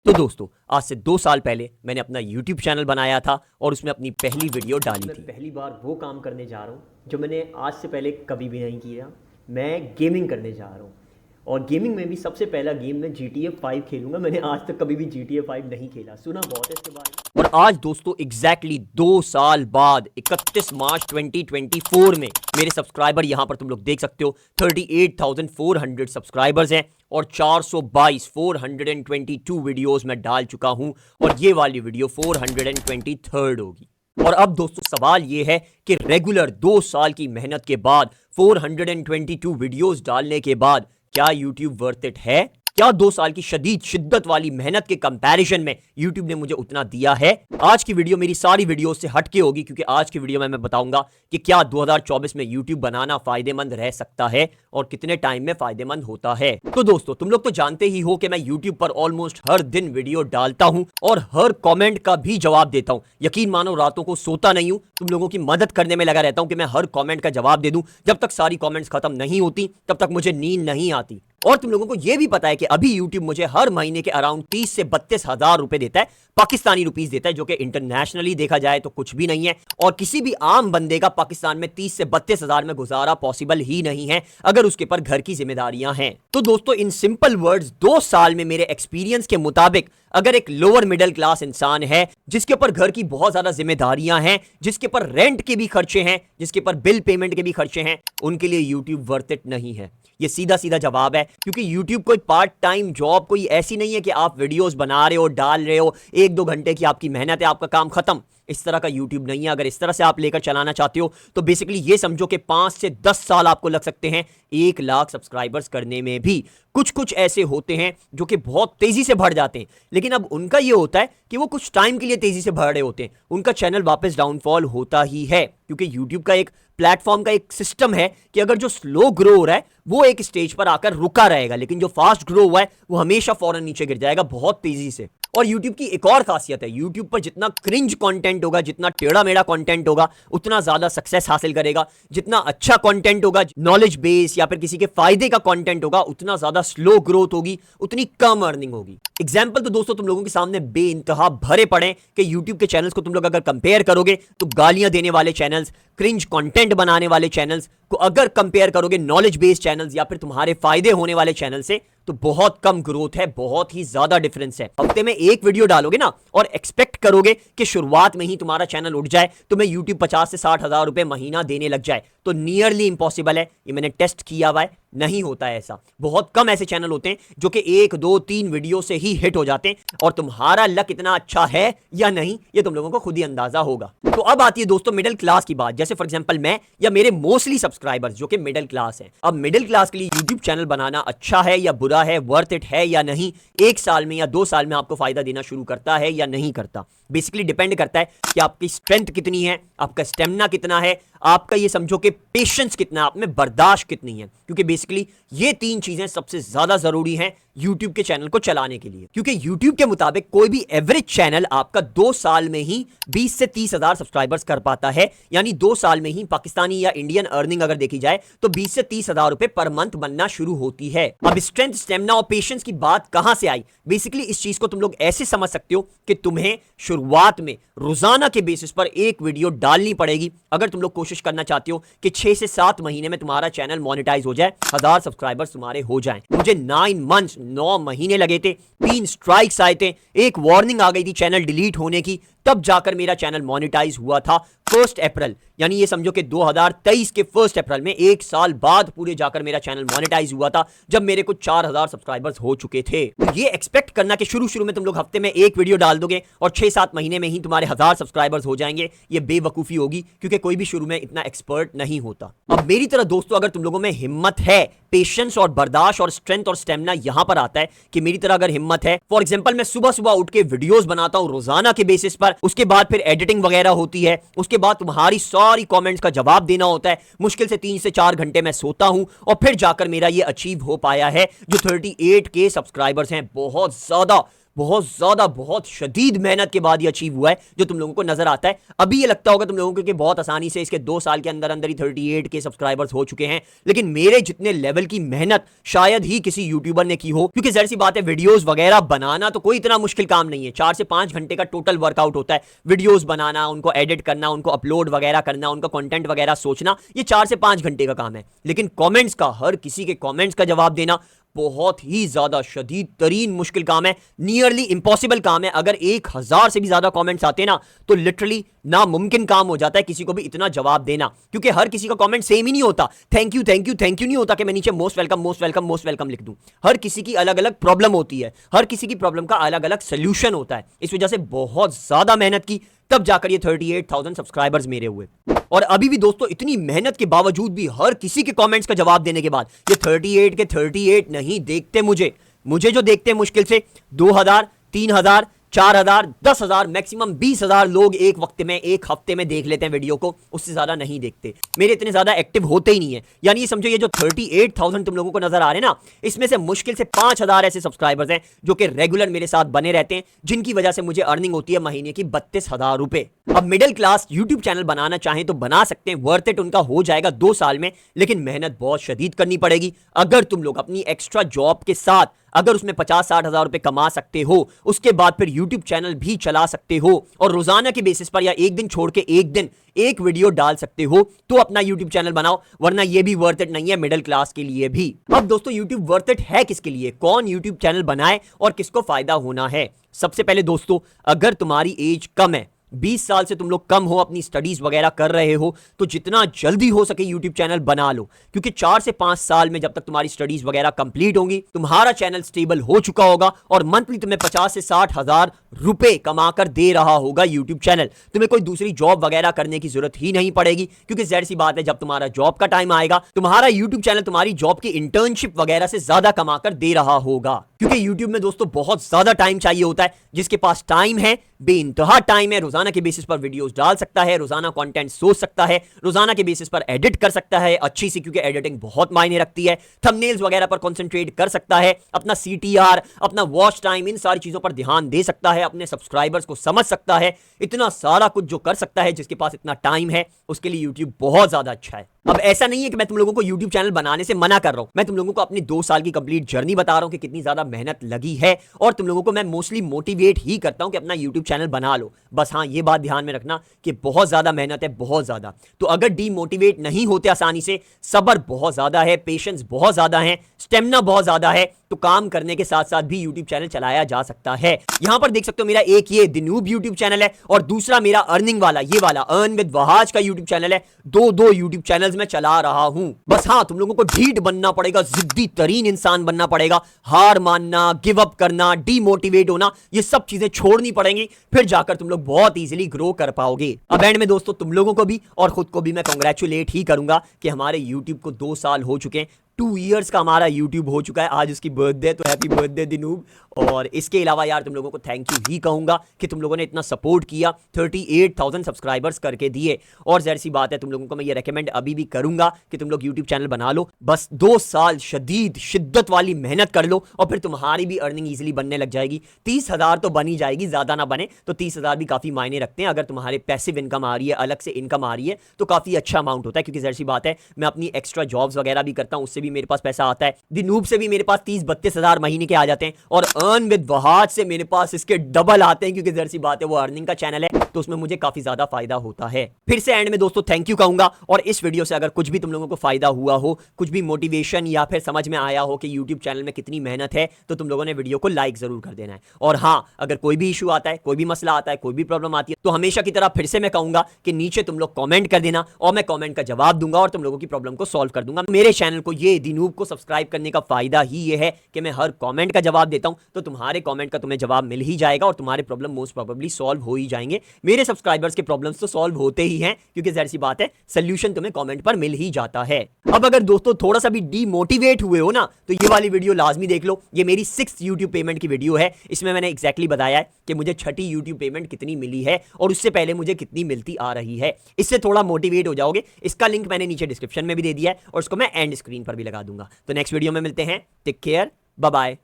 तो दोस्तों, आज से 2 साल पहले मैंने अपना YouTube चैनल बनाया था और उसमें अपनी पहली वीडियो डाली थी। पहली बार वो काम करने जा रहा हूँ जो मैंने आज से पहले कभी भी नहीं किया। मैं गेमिंग करने जा रहा हूँ और गेमिंग में भी सबसे पहला गेम मैं GTA 5 खेलूंगा। मैंने आज तक कभी भी GTA 5 नहीं खेला, सुना बहुत है इसके बारे में। और आज दोस्तों एग्जैक्टली 2 साल बाद 31 मार्च 2024 में मेरे सब्सक्राइबर यहां पर तुम लोग देख सकते हो 38,400 सब्सक्राइबर्स हैं और 422 वीडियोस मैं डाल चुका हूं और ये वाली वीडियो 423rd होगी। और अब दोस्तों सवाल ये है कि रेगुलर 2 साल की मेहनत के बाद 422 वीडियोस डालने के बाद क्या YouTube वर्थ इट है? क्या 2 साल की शिद्दत वाली मेहनत के कंपैरिजन में YouTube ने मुझे उतना दिया है? आज की वीडियो मेरी सारी वीडियो से हटके होगी क्योंकि आज की वीडियो में मैं बताऊंगा कि क्या 2024 में YouTube बनाना फायदेमंद रह सकता है और कितने टाइम में फायदेमंद होता है। तो दोस्तों तुम लोग तो जानते ही हो कि मैं YouTube पर ऑलमोस्ट हर दिन वीडियो डालता हूं और हर कमेंट का भी जवाब देता हूं। यकीन मानो रातों को सोता नहीं हूं, तुम लोगों की मदद करने में लगा रहता हूं कि मैं हर कमेंट का जवाब दे दूं। जब तक सारी कमेंट्स खत्म नहीं होती तब तक मुझे नींद नहीं आती। और तुम लोगों को यह भी पता है कि अभी YouTube मुझे हर महीने के अराउंड 30 से 32 हजार रुपए देता है, पाकिस्तानी रुपीस देता है, जो कि इंटरनेशनली देखा जाए तो कुछ भी नहीं है। और किसी भी आम बंदे का पाकिस्तान में 30 से 32 हजार में गुजारा पॉसिबल ही नहीं है अगर उसके पर घर की जिम्मेदारियां हैं। तो दोस्तों इन सिंपल वर्ड्स 2 साल में मेरे एक्सपीरियंस के मुताबिक अगर एक लोअर मिडिल क्लास इंसान है जिसके ऊपर घर की बहुत ज्यादा जिम्मेदारियां हैं, जिसके ऊपर रेंट के भी खर्चे हैं, जिसके ऊपर बिल पेमेंट के भी खर्चे हैं, उनके लिए YouTube वर्थ इट नहीं है। ये सीधा सीधा जवाब है क्योंकि YouTube कोई पार्ट टाइम जॉब कोई ऐसी नहीं है कि आप वीडियोस बना रहे हो, डाल रहे हो, 1-2 घंटे की आपकी मेहनत है, आपका काम खत्म। इस तरह का YouTube नहीं है। अगर इस तरह से आप लेकर चलाना चाहते हो तो बेसिकली ये समझो कि 5 से 10 साल आपको लग सकते हैं 1 लाख सब्सक्राइबर्स करने में भी। कुछ ऐसे होते हैं जो कि बहुत तेजी से बढ़ जाते हैं, लेकिन अब उनका ये होता है कि वो कुछ टाइम के लिए तेजी से बढ़ रहे होते हैं, उनका चैनल वापस डाउनफॉल होता ही है क्योंकि YouTube का एक प्लेटफॉर्म का एक सिस्टम है कि अगर जो स्लो ग्रो हो रहा है वो एक स्टेज पर आकर रुका रहेगा, लेकिन जो फास्ट ग्रो हुआ है वो हमेशा फौरन नीचे गिर जाएगा बहुत तेजी से। और YouTube की एक और खासियत है, YouTube पर जितना क्रिंज कंटेंट होगा, जितना टेढ़ा मेढ़ा कंटेंट होगा, उतना ज्यादा सक्सेस हासिल करेगा। जितना अच्छा कंटेंट होगा, नॉलेज बेस या फिर किसी के फायदे का कंटेंट होगा, उतना ज्यादा स्लो ग्रोथ होगी, उतनी कम अर्निंग होगी। एग्जाम्पल तो दोस्तों तुम लोगों के सामने बेइंतहा भरे पड़े कि YouTube के चैनल्स को तुम लोग अगर कंपेयर करोगे तो गालियां देने वाले चैनल्स, क्रिंज कंटेंट बनाने वाले चैनल्स को अगर कंपेयर करोगे नॉलेज बेस्ड चैनल्स या फिर तुम्हारे फायदे होने वाले चैनल से, तो बहुत कम ग्रोथ है, बहुत ही ज्यादा डिफरेंस है। हफ्ते में एक वीडियो डालोगे ना और एक्सपेक्ट करोगे कि शुरुआत में ही तुम्हारा चैनल उठ जाए, तुम्हें YouTube 50 से 60 हजार रुपए महीना देने लग जाए, तो नियरली इंपॉसिबल है। ये मैंने टेस्ट किया हुआ है, नहीं होता है ऐसा। बहुत कम ऐसे चैनल होते हैं जो कि 1, 2, 3 वीडियो से ही हिट हो जाते हैं और तुम्हारा लक इतना अच्छा है या नहीं ये तुम लोगों को खुद ही अंदाजा होगा। तो अब आती है दोस्तों मिडिल क्लास की बात। जैसे फॉर एग्जांपल मैं या मेरे मोस्टली सब्सक्राइबर्स जो कि मिडिल क्लास हैं। अब मिडिल क्लास के लिए YouTube चैनल बनाना अच्छा है या बुरा है, वर्थ इट है या नहीं, 1 साल में या 2 साल में आपको फायदा देना शुरू करता है या नहीं करता, बेसिकली डिपेंड करता है कि आपकी स्ट्रेंथ कितनी है, आपका स्टेमिना कितना है, आपका ये समझो कि पेशेंस कितना, आप में बर्दाश्त कितनी है। क्योंकि बेसिकली ये 3 चीजें सबसे ज्यादा जरूरी हैं YouTube के चैनल को चलाने के लिए। क्योंकि YouTube के मुताबिक कोई भी एवरेज चैनल आपका 2 साल में ही 20 से 30 हजार सब्सक्राइबर्स कर पाता है, यानी 2 साल में ही पाकिस्तानी या इंडियन अर्निंग अगर देखी जाए तो 20 से 30 हजार रुपए पर मंथ बनना शुरू होती है। अब स्ट्रेंथ, स्टेमिना और पेशेंस की बात कहां से आई? बेसिकली इस चीज को तुम लोग ऐसे समझ सकते हो कि तुम्हें शुरुआत में रोजाना के बेसिस पर एक वीडियो डालनी पड़ेगी अगर तुम लोग कोशिश करना चाहते हो कि 6 से 7 महीने में तुम्हारा चैनल मोनेटाइज हो जाए, 1000 सब्सक्राइबर्स तुम्हारे हो जाएं। मुझे 9 महीने लगे थे, 3 स्ट्राइक्स आए थे, एक वार्निंग आ गई थी चैनल डिलीट होने की, तब जाकर मेरा चैनल मोनेटाइज हुआ था 1 अप्रैल, यानी ये समझो कि 2023 के 1 अप्रैल में, 1 साल बाद पूरे जाकर मेरा चैनल मोनेटाइज हुआ था जब मेरे कुछ 4000 सब्सक्राइबर्स हो चुके थे। तो ये एक्सपेक्ट करना कि शुरू में तुम लोग हफ्ते में एक वीडियो डाल दोगे और 6-7 महीने में ही तुम्हारे 1000 सब्सक्राइबर्स हो जाएंगे, ये बेवकूफी होगी क्योंकि कोई भी शुरू में इतना एक्सपर्ट नहीं होता। अब मेरी तरह दोस्तों अगर तुम लोगों में हिम्मत है, पेशेंस और बर्दाश्त और स्ट्रेंथ और स्टेमिना यहां पर आता है कि मेरी तरह अगर हिम्मत है, फॉर एग्जांपल मैं सुबह उठ के वीडियोस बनाता हूं रोजाना के बेसिस पर, उसके बाद फिर एडिटिंग वगैरह होती है, उसके बाद तुम्हारी सारी कमेंट्स का जवाब देना होता है, मुश्किल से 3 से 4 घंटे मैं सोता हूं और फिर जाकर मेरा ये अचीव हो पाया है जो 38K सब्सक्राइबर्स हैं। बहुत ज्यादा बहुत ज्यादा बहुत शदीद मेहनत के बाद ये अचीव हुआ है जो तुम लोगों को नजर आता है। अभी ये लगता होगा तुम लोगों को कि बहुत आसानी से इसके 2 साल के अंदर अंदर ही 38 के सब्सक्राइबर्स हो चुके हैं, लेकिन मेरे जितने लेवल की मेहनत शायद ही किसी यूट्यूबर ने की हो, क्योंकि जाहिर सी बात है वीडियोस वगैरह बनाना तो कोई इतना मुश्किल काम नहीं है। 4 से 5 घंटे का टोटल वर्कआउट होता है वीडियोस बनाना, उनको एडिट करना, उनको अपलोड वगैरह करना, उनका कंटेंट वगैरह सोचना, ये 4 से 5 घंटे का काम है। लेकिन कमेंट्स का, हर किसी के कमेंट्स का जवाब देना बहुत ही ज्यादा शदीद तरीन मुश्किल काम है, नियरली इंपॉसिबल काम है। अगर 1000 से भी ज्यादा कमेंट्स आते ना तो लिटरली नामुमकिन काम हो जाता है किसी को भी इतना जवाब देना, क्योंकि हर किसी का कमेंट सेम ही नहीं होता। Thank you thank you thank you नहीं होता कि मैं नीचे most welcome most welcome most welcome लिख दूं। हर किसी की अलग अलग प्रॉब्लम होती है, हर किसी की प्रॉब्लम का अलग अलग सोल्यूशन होता है। इस वजह से बहुत ज्यादा मेहनत की, तब जाकर ये 38,000 सब्सक्राइबर्स मेरे हुए। और अभी भी दोस्तों इतनी मेहनत के बावजूद भी हर किसी के कमेंट्स का जवाब देने के बाद ये 38 के 38 नहीं देखते मुझे जो देखते हैं मुश्किल से 2000, 3000, 4000, 10,000, मैक्सिमम 20,000 लोग एक वक्त में, एक हफ्ते में देख लेते हैं वीडियो को, उससे ज्यादा नहीं देखते। मेरे इतने ज्यादा एक्टिव होते ही नहीं है। यानी ये समझो ये जो 38,000 तुम लोगों को नजर आ रहे हैं ना, इसमें से मुश्किल से 5,000 ऐसे सब्सक्राइबर्स हैं जो कि रेगुलर मेरे साथ बने रहते हैं, जिनकी वजह से मुझे अर्निंग होती है महीने की 32,000 रुपए। अब मिडिल क्लास यूट्यूब चैनल बनाना चाहें तो बना सकते हैं, वर्थ इट उनका हो जाएगा 2 साल में, लेकिन मेहनत बहुत शदीद करनी पड़ेगी। अगर तुम लोग अपनी एक्स्ट्रा जॉब के साथ अगर उसमें 50-60 हजार रुपए कमा सकते हो, उसके बाद फिर यूट्यूब चैनल भी चला सकते हो और रोजाना के बेसिस पर या एक दिन छोड़ के एक दिन एक वीडियो डाल सकते हो, तो अपना यूट्यूब चैनल बनाओ, वरना ये भी वर्थ इट नहीं है मिडिल क्लास के लिए भी। अब दोस्तों यूट्यूब वर्थ इट है किसके लिए, कौन यूट्यूब चैनल बनाए और किसको फायदा होना है? सबसे पहले दोस्तों, अगर तुम्हारी एज कम है, 20 साल से तुम लोग कम हो, अपनी स्टडीज वगैरह कर रहे हो, तो जितना जल्दी हो सके यूट्यूब चैनल बना लो, क्योंकि 4 से 5 साल में जब तक तुम्हारी स्टडीज वगैरह कंप्लीट होंगी, तुम्हारा चैनल स्टेबल हो चुका होगा और मंथली तुम्हें 50 से 60 हजार रुपए कमाकर दे रहा होगा यूट्यूब चैनल। तुम्हें कोई दूसरी जॉब वगैरह करने की जरूरत ही नहीं पड़ेगी, क्योंकि जाहिर सी बात है जब तुम्हारा जॉब का टाइम आएगा, तुम्हारा यूट्यूब चैनल तुम्हारी जॉब की इंटर्नशिप वगैरह से ज्यादा कमाकर दे रहा होगा। क्योंकि यूट्यूब में दोस्तों बहुत ज्यादा टाइम चाहिए होता है। जिसके पास टाइम है, बेइंतहा टाइम है, रोजाना के बेसिस पर वीडियोस डाल सकता है, रोजाना कंटेंट सोच सकता है, रोजाना के बेसिस पर एडिट कर सकता है अच्छी सी, क्योंकि एडिटिंग बहुत मायने रखती है, थंबनेल्स वगैरह पर कंसंट्रेट कर सकता है, अपना CTR, अपना वॉच टाइम, इन सारी चीजों पर ध्यान दे सकता है, अपने सब्सक्राइबर्स को समझ सकता है। इतना सारा कुछ जो कर सकता है, जिसके पास इतना टाइम है, उसके लिए यूट्यूब बहुत ज्यादा अच्छा है। अब ऐसा नहीं है कि मैं तुम लोगों को YouTube चैनल बनाने से मना कर रहा हूं, मैं तुम लोगों को अपनी 2 साल की कंप्लीट जर्नी बता रहा हूं कि कितनी ज्यादा मेहनत लगी है, और तुम लोगों को मैं मोस्टली मोटिवेट ही करता हूं कि अपना YouTube चैनल बना लो। बस हाँ, ये बात ध्यान में रखना कि बहुत ज्यादा मेहनत है, बहुत ज्यादा। तो अगर डीमोटिवेट नहीं होते आसानी से, सब्र बहुत ज्यादा है, पेशेंस बहुत ज्यादा है, स्टेमिना बहुत ज्यादा है, तो काम करने के साथ साथ भी YouTube चैनल चलाया जा सकता है। यहां पर देख सकते हो मेरा एक ये द नूब YouTube चैनल है और दूसरा मेरा अर्निंग वाला, ये वाला अर्न विद वहाज का YouTube चैनल है। दो YouTube चैनल्स में चला रहा हूं। बस हाँ, तुम लोगों को ढीठ बनना पड़ेगा, जिद्दी तरीन इंसान बनना पड़ेगा, हार मानना, गिव अप करना, डीमोटिवेट होना, ये सब चीजें छोड़नी पड़ेंगी, फिर जाकर तुम लोग बहुत इजीली ग्रो कर पाओगे। अब एंड में दोस्तों तुम लोगों को भी और खुद को भी मैं कांग्रेचुलेट ही करूंगा कि हमारे YouTube को 2 साल हो चुके हैं, 2 इयर्स का हमारा YouTube हो चुका है। आज उसकी बर्थडे, तो हैप्पी बर्थडे दिनूब। और इसके अलावा यार तुम लोगों को थैंक यू ही कहूंगा कि तुम लोगों ने इतना सपोर्ट किया, 38,000 सब्सक्राइबर्स करके दिए। और जाहिर सी बात है तुम लोगों को मैं ये रेकमेंड अभी भी करूंगा कि तुम लोग यूट्यूब चैनल बना लो। बस 2 साल शदीद शिद्दत वाली मेहनत कर लो और फिर तुम्हारी भी अर्निंग ईजिली बनने लग जाएगी। 30,000 तो बनी जाएगी, ज्यादा ना बने तो 30,000 भी काफी मायने रखते हैं। अगर तुम्हारे पैसिव इनकम आ रही है, अलग से इनकम आ रही है, तो काफी अच्छा अमाउंट होता है। क्योंकि जाहिर सी बात है मैं अपनी एक्स्ट्रा जॉब्स वगैरह भी करता हूं, उससे भी मेरे पास पैसा आता है। दिनूब से भी मेरे पास 30-32 हजार महीने के आ जाते हैं, और अर्न विद वहाज से मेरे पास इसके डबल आते हैं, क्योंकि जाहिर सी बात है वो अर्निंग का चैनल है, तो उसमें मुझे काफी ज्यादा फायदा होता है। फिर से एंड में दोस्तों थैंक यू कहूंगा, और इस वीडियो से अगर कुछ भी तुम लोगों को फायदा हुआ हो, कुछ भी मोटिवेशन या फिर समझ में आया हो कि यूट्यूब चैनल में कितनी मेहनत है, तो तुम लोगों ने वीडियो को लाइक जरूर कर देना है। और हाँ, अगर कोई भी इशू आता है, कोई भी मसला आता है, कोई भी प्रॉब्लम आती है, तो हमेशा की तरह फिर से मैं कहूंगा कि नीचे तुम लोग कमेंट कर देना, और मैं कमेंट का जवाब दूंगा और तुम लोगों की प्रॉब्लम को सॉल्व कर दूंगा। मेरे चैनल को, ये दिनूब को सब्सक्राइब करने का फायदा ही ये है कि मैं हर कमेंट का जवाब देता हूं, तो तुम्हारे कमेंट का तुम्हें जवाब मिल ही जाएगा और तुम्हारे प्रॉब्लम मोस्ट प्रोबेबली सॉल्व हो ही जाएंगे। मेरे सब्सक्राइबर्स के प्रॉब्लम्स तो सॉल्व होते ही हैं, क्योंकि जाहिर सी बात है सोल्यूशन तुम्हें कमेंट पर मिल ही जाता है। अब अगर दोस्तों थोड़ा सा भी डीमोटिवेट हुए हो ना, तो ये वाली वीडियो लाजमी देख लो। ये मेरी 6th यूट्यूब पेमेंट की वीडियो है। इसमें मैंने एग्जैक्टली बताया है कि मुझे 6ठी यूट्यूब पेमेंट कितनी मिली है और उससे पहले मुझे कितनी मिलती आ रही है। इससे थोड़ा मोटिवेट हो जाओगे। इसका लिंक मैंने नीचे डिस्क्रिप्शन में भी दे दिया है और उसको मैं एंड स्क्रीन पर भी लगा दूंगा। तो नेक्स्ट वीडियो में मिलते हैं। Take care, bye bye.